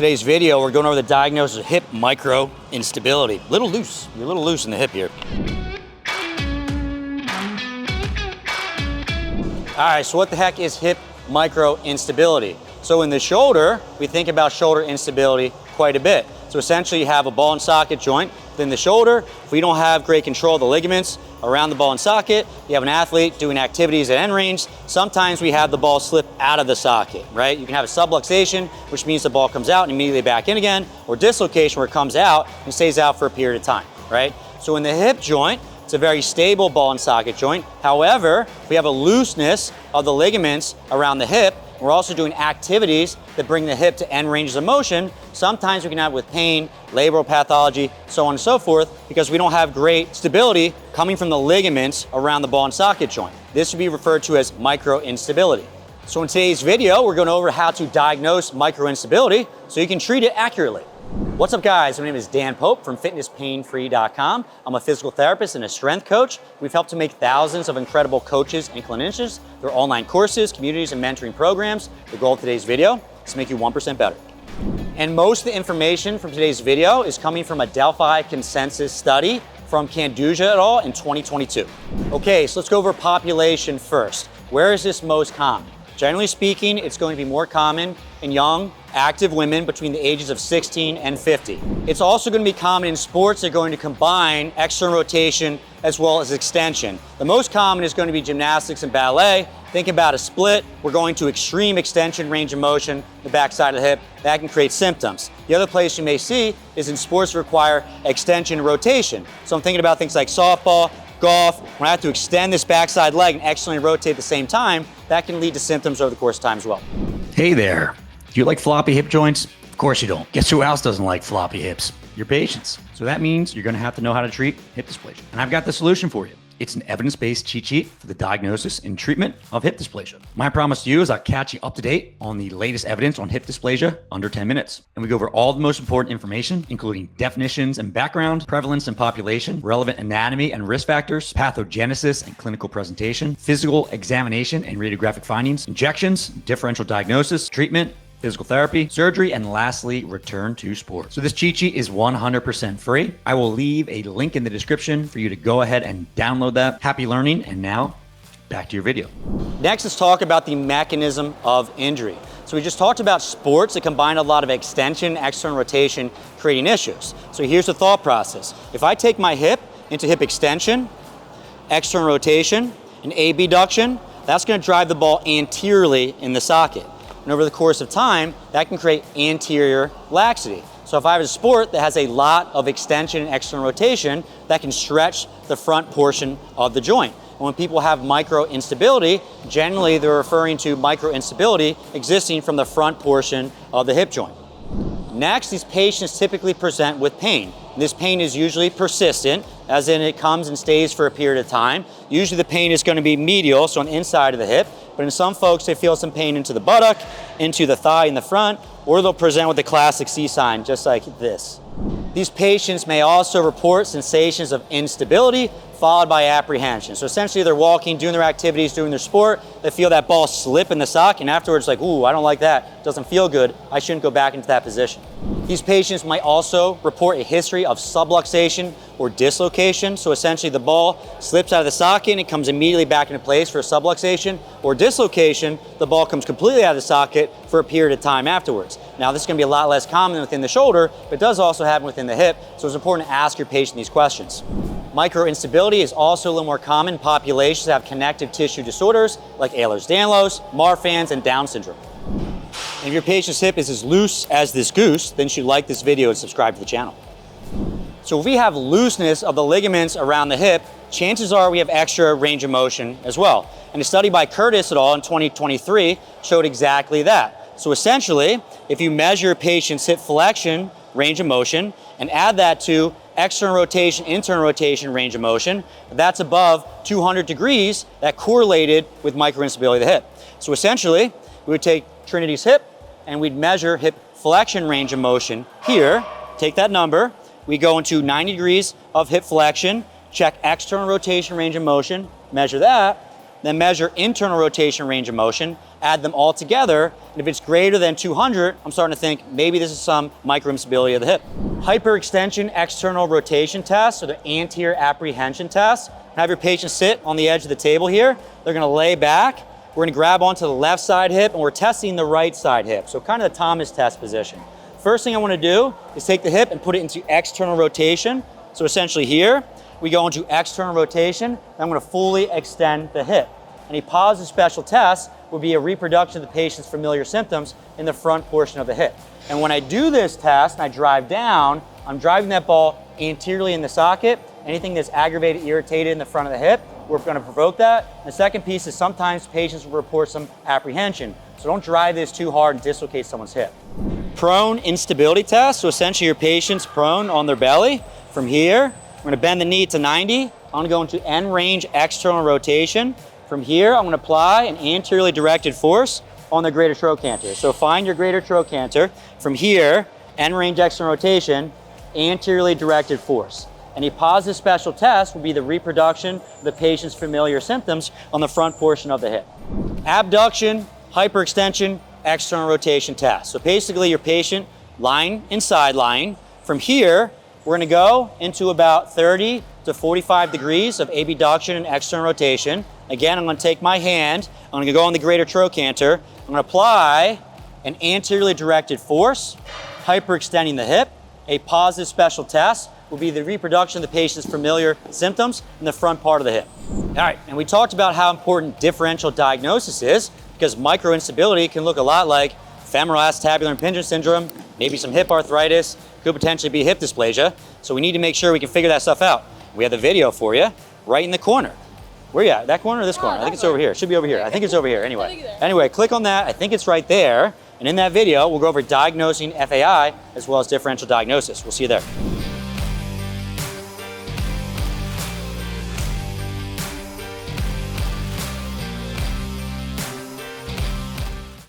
Today's video, we're going over the diagnosis of hip microinstability. You're a little loose in the hip here. All right, so what the heck is hip microinstability? So in the shoulder, we think about shoulder instability quite a bit. So essentially you have a ball and socket joint within the shoulder. If we don't have great control of the ligaments around the ball and socket, you have an athlete doing activities at end range. Sometimes we have the ball slip out of the socket, right? You can have a subluxation, which means the ball comes out and immediately back in again, or dislocation where it comes out and stays out for a period of time, right? So in the hip joint, it's a very stable ball and socket joint. However, if we have a looseness of the ligaments around the hip, we're also doing activities that bring the hip to end ranges of motion. Sometimes we can have with pain, labral pathology, so on and so forth, because we don't have great stability coming from the ligaments around the ball and socket joint. This would be referred to as microinstability. So in today's video, we're going over how to diagnose microinstability so you can treat it accurately. What's up, guys? My name is Dan Pope from fitnesspainfree.com. I'm a physical therapist and a strength coach. We've helped to make thousands of incredible coaches and clinicians through online courses, communities, and mentoring programs. The goal of today's video is to make you 1% better. And most of the information from today's video is coming from a Delphi consensus study from Canduja et al. In 2022. Okay, so let's go over population first. Where is this most common? Generally speaking, it's going to be more common in young, active women between the ages of 16 and 50. It's also going to be common in sports that are going to combine external rotation as well as extension. The most common is going to be gymnastics and ballet. Think about a split. We're going to extreme extension range of motion, the backside of the hip. That can create symptoms. The other place you may see is in sports that require extension and rotation. So I'm thinking about things like softball, golf. When I have to extend this backside leg and externally rotate at the same time, that can lead to symptoms over the course of time as well. Hey there. Do you like floppy hip joints? Of course you don't. Guess who else doesn't like floppy hips? Your patients. So that means you're going to have to know how to treat hip dysplasia. And I've got the solution for you. It's an evidence-based cheat sheet for the diagnosis and treatment of hip dysplasia. My promise to you is I'll catch you up to date on the latest evidence on hip dysplasia under 10 minutes. And we go over all the most important information, including definitions and background, prevalence and population, relevant anatomy and risk factors, pathogenesis and clinical presentation, physical examination and radiographic findings, injections, differential diagnosis, treatment, physical therapy, surgery, and lastly, return to sport. So this cheat sheet is 100% free. I will leave a link in the description for you to go ahead and download that. Happy learning, and now back to your video. Next, let's talk about the mechanism of injury. So we just talked about sports that combine a lot of extension, external rotation, creating issues. So here's the thought process. If I take my hip into hip extension, external rotation, and abduction, that's going to drive the ball anteriorly in the socket. And over the course of time, that can create anterior laxity. So if I have a sport that has a lot of extension and external rotation, that can stretch the front portion of the joint. And when people have microinstability, generally they're referring to microinstability existing from the front portion of the hip joint. Next, these patients typically present with pain. And this pain is usually persistent, as in it comes and stays for a period of time. Usually the pain is going to be medial, so on the inside of the hip. But in some folks, they feel some pain into the buttock, into the thigh in the front, or they'll present with the classic C sign, just like this. These patients may also report sensations of instability followed by apprehension. So essentially they're walking, doing their activities, doing their sport, they feel that ball slip in the sock, and afterwards like, ooh, I don't like that, doesn't feel good, I shouldn't go back into that position. These patients might also report a history of subluxation or dislocation. So essentially the ball slips out of the socket and it comes immediately back into place for a subluxation, or dislocation, the ball comes completely out of the socket for a period of time afterwards. Now this is going to be a lot less common within the shoulder, but it does also happen within the hip, so it's important to ask your patient these questions. Microinstability is also a little more common in populations that have connective tissue disorders like Ehlers-Danlos, Marfan's, and Down syndrome. And if your patient's hip is as loose as this goose, then you should like this video and subscribe to the channel. So if we have looseness of the ligaments around the hip, chances are we have extra range of motion as well. And a study by Curtis et al. In 2023 showed exactly that. So essentially, if you measure a patient's hip flexion range of motion and add that to external rotation, internal rotation range of motion, that's above 200 degrees, that correlated with microinstability of the hip. So essentially, we would take Trinity's hip and we'd measure hip flexion range of motion here, take that number, we go into 90 degrees of hip flexion, check external rotation range of motion, measure that, then measure internal rotation range of motion, add them all together, and if it's greater than 200, I'm starting to think maybe this is some microinstability of the hip. Hyperextension External Rotation Test, or the Anterior Apprehension Test. Have your patient sit on the edge of the table here. They're gonna lay back. We're gonna grab onto the left side hip, and we're testing the right side hip. So kind of the Thomas test position. First thing I wanna do is take the hip and put it into external rotation. So essentially here, we go into external rotation, and I'm gonna fully extend the hip. And a positive special test would be a reproduction of the patient's familiar symptoms in the front portion of the hip. And when I do this test and I drive down, I'm driving that ball anteriorly in the socket. Anything that's aggravated, irritated in the front of the hip, we're gonna provoke that. And the second piece is sometimes patients will report some apprehension. So don't drive this too hard and dislocate someone's hip. Prone instability test, so essentially your patient's prone on their belly. From here, we're gonna bend the knee to 90. I'm gonna go into end range external rotation. From here, I'm gonna apply an anteriorly directed force on the greater trochanter. So find your greater trochanter. From here, end range external rotation, anteriorly directed force. And a positive special test will be the reproduction of the patient's familiar symptoms on the front portion of the hip. Abduction, hyperextension, external rotation test. So basically your patient lying and side lying. From here, we're gonna go into about 30 to 45 degrees of abduction and external rotation. Again, I'm gonna take my hand, I'm gonna go on the greater trochanter, I'm gonna apply an anteriorly directed force, hyperextending the hip. A positive special test will be the reproduction of the patient's familiar symptoms in the front part of the hip. All right, and we talked about how important differential diagnosis is, because microinstability can look a lot like femoral acetabular impingement syndrome, maybe some hip arthritis, could potentially be hip dysplasia. So we need to make sure we can figure that stuff out. We have the video for you right in the corner. Where are you at? That corner or this corner? I think it's over here. It should be over here. I think it's over here anyway. Anyway, click on that. I think it's right there. And in that video, we'll go over diagnosing FAI as well as differential diagnosis. We'll see you there.